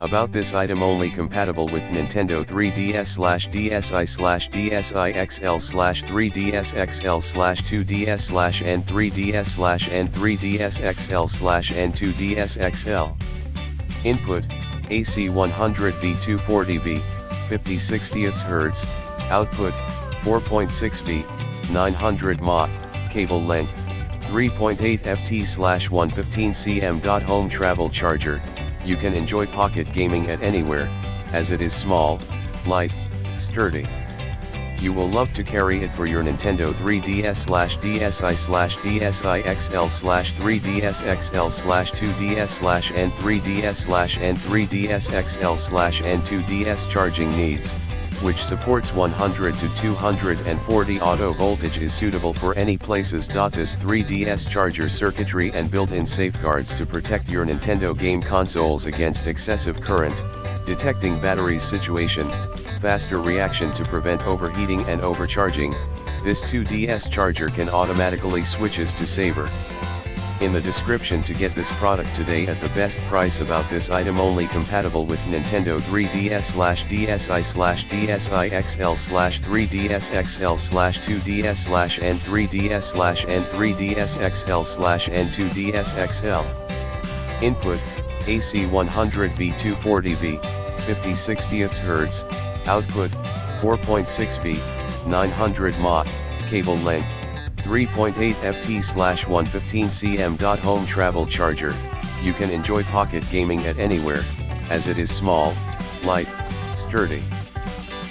About this item: only compatible with Nintendo 3DS/DSi/DSi XL/3DS/N3DS/N3DS/N3DS XL/N2DS XL. Input: AC 100V 240V, 50/60 Hz, output, 4.6V, 900 mAh, cable length, 3.8 ft/115 cm. Home travel charger. You can enjoy pocket gaming at anywhere, as it is small, light, sturdy. You will love to carry it for your Nintendo 3DS/DSi/DSi XL/3DS XL/2DS/N3DS/N3DS XL/N2DS charging needs, which supports 100 to 240 auto voltage. Is suitable for any places. This 3DS charger circuitry and built-in safeguards to protect your Nintendo game consoles against excessive current, detecting batteries situation, faster reaction to prevent overheating and overcharging. This 2DS charger can automatically switches to saver. In the description to get this product today at the best price. About this item: only compatible with Nintendo 3DS/DSi/DSi XL/3DS XL/2DS/N3DS/N3DS XL/N2DS XL. Input: AC 100V 240V, 50/60 Hz, output, 4.6V, 900 mAh, cable length, 3.8 ft/115 cm. Home travel charger. You can enjoy pocket gaming at anywhere, as it is small, light, sturdy.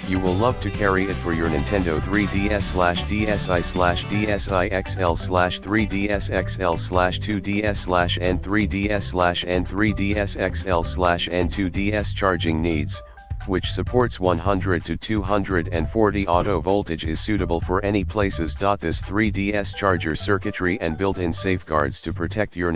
You will love to carry it for your Nintendo 3DS/DSi/DSi XL/3DS XL/2DS/N3DS/N3DS XL/N2DS charging needs, which supports 100 to 240 auto voltage. Is suitable for any places. This 3DS charger circuitry and built-in safeguards to protect your